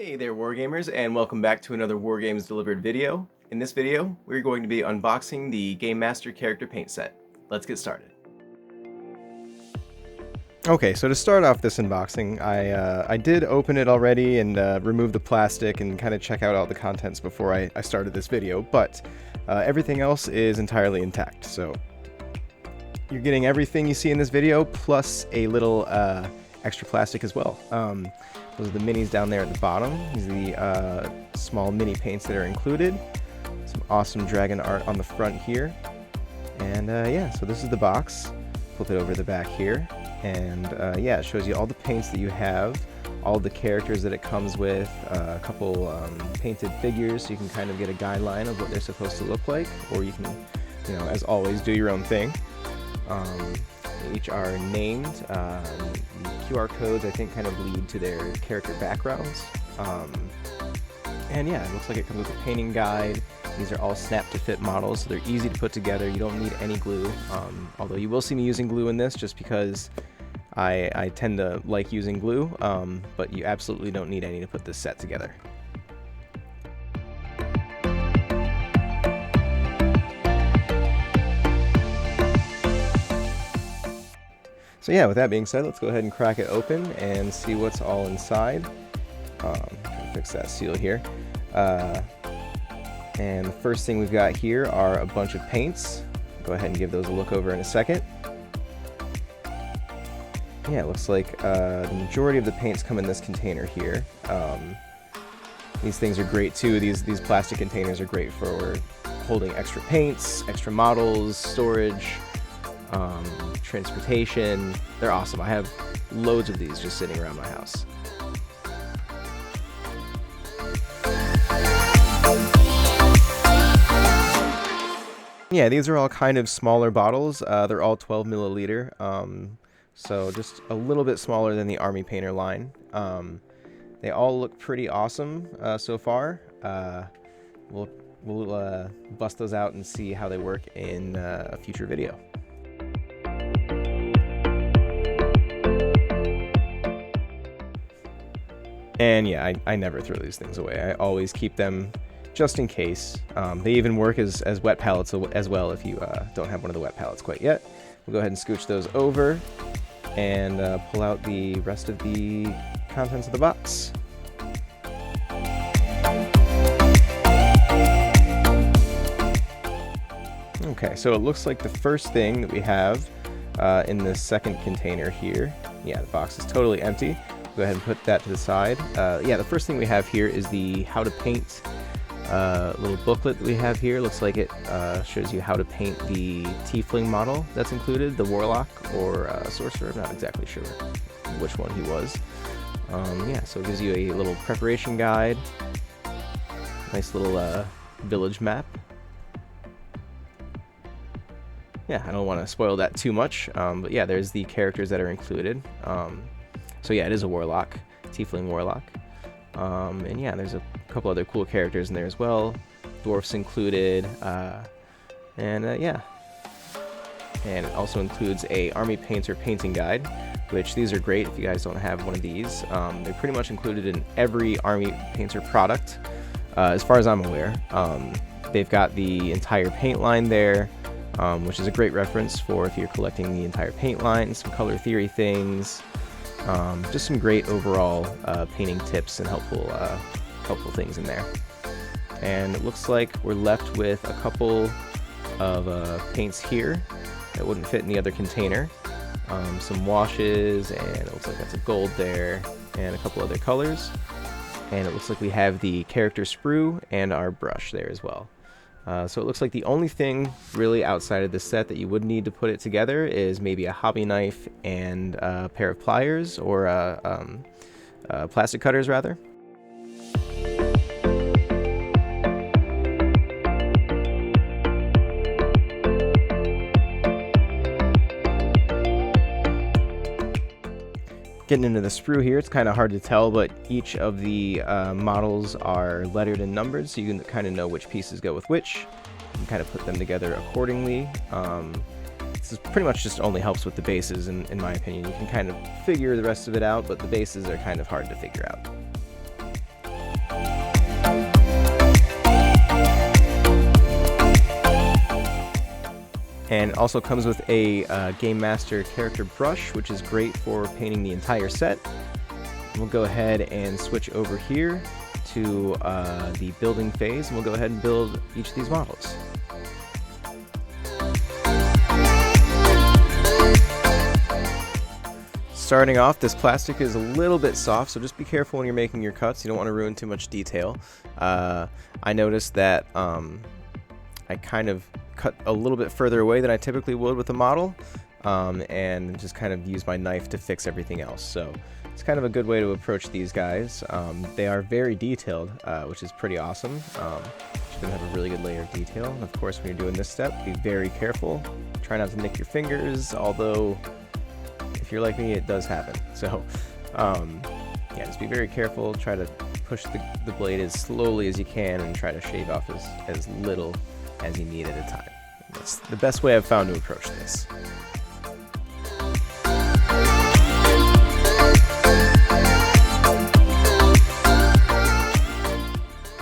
Hey there Wargamers, and welcome back to another Wargames Delivered video. In this video, we're going to be unboxing the Gamemaster character paint set. Let's get started. Okay, so to start off this unboxing, I did open it already and remove the plastic and kind of check out all the contents before I started this video, but everything else is entirely intact. So you're getting everything you see in this video, plus a little extra plastic as well. Those are the minis down there at the bottom. These are the small mini paints that are included. Some awesome dragon art on the front here. And yeah, so this is the box. Flip it over to the back here. And yeah, it shows you all the paints that you have, all the characters that it comes with, a couple painted figures so you can kind of get a guideline of what they're supposed to look like, or you can, you know, as always, do your own thing. They each are named. QR codes, I think, kind of lead to their character backgrounds. And yeah, it looks like it comes with a painting guide. These are all snap-to-fit models, so they're easy to put together. You don't need any glue, although you will see me using glue in this just because I tend to like using glue, but you absolutely don't need any to put this set together. So yeah, with that being said, let's go ahead and crack it open and see what's all inside. Fix that seal here. And the first thing we've got here are a bunch of paints. Go ahead and give those a look over in a second. Yeah, it looks like the majority of the paints come in this container here. These things are great too. These plastic containers are great for holding extra paints, extra models, storage, transportation. They're awesome. I have loads of these just sitting around my house. Yeah, these are all kind of smaller bottles. They're all 12 milliliter, so just a little bit smaller than the Army Painter line. They all look pretty awesome so far. We'll bust those out and see how they work in a future video. And yeah, I never throw these things away. I always keep them just in case. They even work as wet pallets as well if you don't have one of the wet pallets quite yet. We'll go ahead and scooch those over and pull out the rest of the contents of the box. Okay, so it looks like the first thing that we have in the second container here, yeah, the box is totally empty. Go ahead and put that to the side. Yeah, the first thing we have here is the how to paint little booklet that we have here. Looks like it shows you how to paint the tiefling model that's included, the warlock or sorcerer. I'm not exactly sure which one he was. Yeah, so it gives you a little preparation guide, nice little village map. Yeah, I don't want to spoil that too much, but yeah, there's the characters that are included. So yeah, it is a warlock, tiefling warlock. And yeah, there's a couple other cool characters in there as well. Dwarfs included. Yeah. And it also includes a Army Painter painting guide, which these are great if you guys don't have one of these. They're pretty much included in every Army Painter product, as far as I'm aware. They've got the entire paint line there, which is a great reference for if you're collecting the entire paint line, some color theory things. Just some great overall painting tips and helpful things in there. And it looks like we're left with a couple of paints here that wouldn't fit in the other container. Some washes, and it looks like that's a gold there, and a couple other colors. And it looks like we have the character sprue and our brush there as well. So it looks like the only thing really outside of the set that you would need to put it together is maybe a hobby knife and a pair of pliers, or plastic cutters rather. Getting into the sprue here, it's kind of hard to tell, but each of the models are lettered and numbered, so you can kind of know which pieces go with which. You can kind of put them together accordingly. This pretty much just only helps with the bases, in my opinion. You can kind of figure the rest of it out, but the bases are kind of hard to figure out. And it also comes with a Gamemaster character brush, which is great for painting the entire set. We'll go ahead and switch over here to the building phase, and we'll go ahead and build each of these models. Starting off, this plastic is a little bit soft, so just be careful when you're making your cuts. You don't want to ruin too much detail. I noticed that I kind of cut a little bit further away than I typically would with a model, and just kind of use my knife to fix everything else. So it's kind of a good way to approach these guys. They are very detailed, which is pretty awesome. You're going to have a really good layer of detail. And of course, when you're doing this step, be very careful. Try not to nick your fingers, although if you're like me, it does happen. So yeah, just be very careful. Try to push the blade as slowly as you can and try to shave off as little as you need at a time. That's the best way I've found to approach this.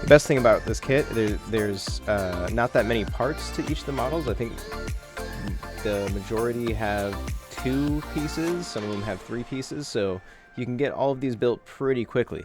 The best thing about this kit, there's not that many parts to each of the models. I think the majority have 2 pieces, some of them have 3 pieces, so you can get all of these built pretty quickly.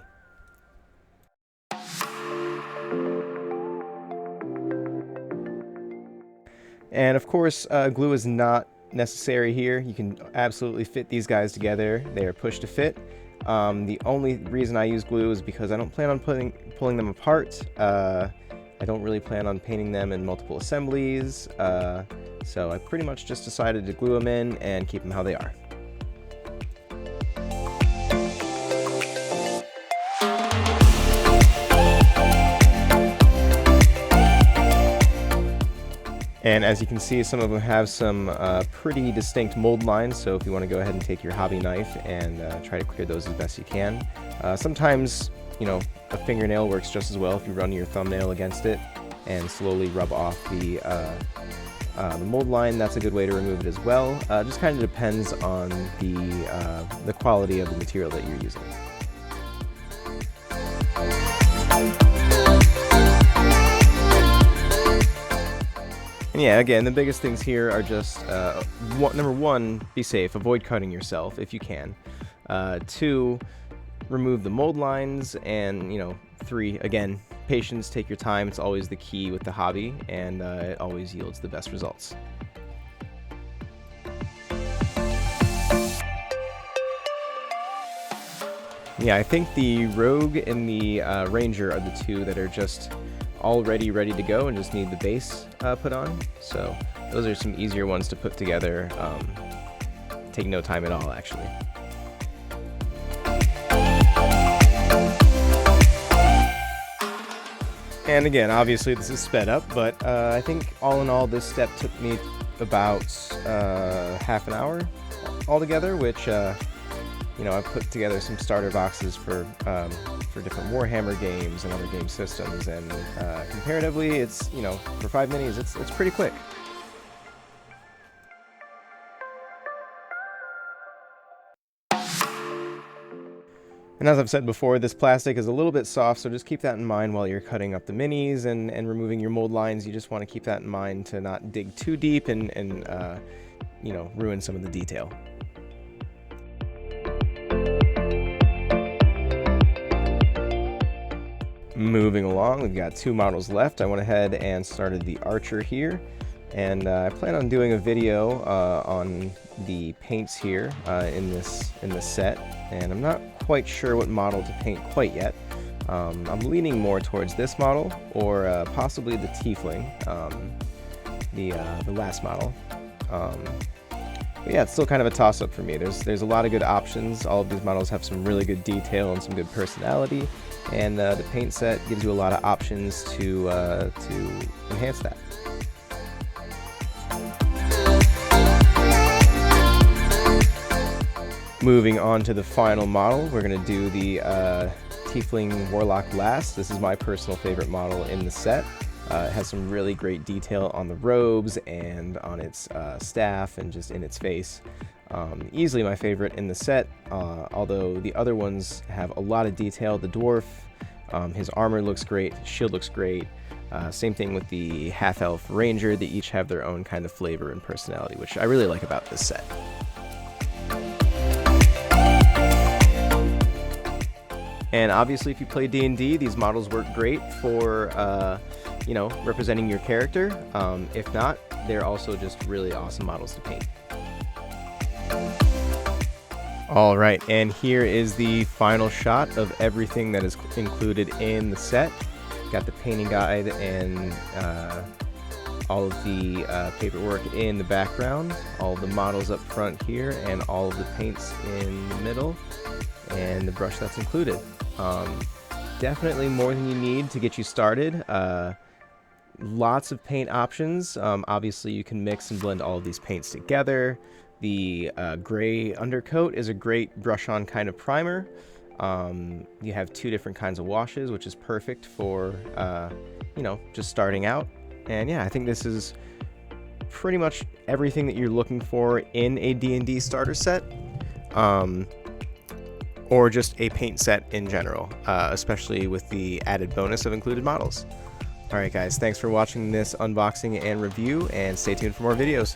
And of course, glue is not necessary here. You can absolutely fit these guys together. They are push to fit. The only reason I use glue is because I don't plan on pulling them apart. I don't really plan on painting them in multiple assemblies, so I pretty much just decided to glue them in and keep them how they are. And as you can see, some of them have some pretty distinct mold lines, so if you want to go ahead and take your hobby knife and try to clear those as best you can. Sometimes, you know, a fingernail works just as well if you run your thumbnail against it and slowly rub off the mold line. That's a good way to remove it as well. Just kind of depends on the quality of the material that you're using. And yeah, again, the biggest things here are just, number 1, be safe, avoid cutting yourself if you can. 2, remove the mold lines, and 3, again, patience, take your time. It's always the key with the hobby, and it always yields the best results. Yeah, I think the Rogue and the Ranger are the 2 that are just already ready to go and just need the base put on. So those are some easier ones to put together. Take no time at all, actually. And again, obviously this is sped up, but I think all in all this step took me about half an hour altogether, which I put together some starter boxes for different Warhammer games and other game systems, and comparatively, it's for 5 minis, it's pretty quick. And as I've said before, this plastic is a little bit soft, so just keep that in mind while you're cutting up the minis and removing your mold lines. You just want to keep that in mind to not dig too deep and ruin some of the detail. Moving along, we've got 2 models left. I went ahead and started the Archer here, and I plan on doing a video on the paints here in this set, and I'm not quite sure what model to paint quite yet. I'm leaning more towards this model, or possibly the Tiefling, the last model. But yeah, it's still kind of a toss-up for me. There's a lot of good options. All of these models have some really good detail and some good personality, and the paint set gives you a lot of options to enhance that. Moving on to the final model, we're going to do the Tiefling Warlock last. This is my personal favorite model in the set. It has some really great detail on the robes and on its staff and just in its face. Easily my favorite in the set, although the other ones have a lot of detail. The dwarf His armor looks great, his shield looks great. Same thing with the half-elf ranger. They each have their own kind of flavor and personality, which I really like about this set. And obviously, if you play D&D, these models work great for, you know, representing your character. If not, they're also just really awesome models to paint. All right, and here is the final shot of everything that is included in the set. Got the painting guide and all of the paperwork in the background, all of the models up front here, and all of the paints in the middle, and the brush that's included. Definitely more than you need to get you started. Lots of paint options. Obviously, you can mix and blend all of these paints together. The gray undercoat is a great brush-on kind of primer. You have 2 different kinds of washes, which is perfect for, you know, just starting out. And yeah, I think this is pretty much everything that you're looking for in a D&D starter set, or just a paint set in general, especially with the added bonus of included models. All right, guys, thanks for watching this unboxing and review, and stay tuned for more videos.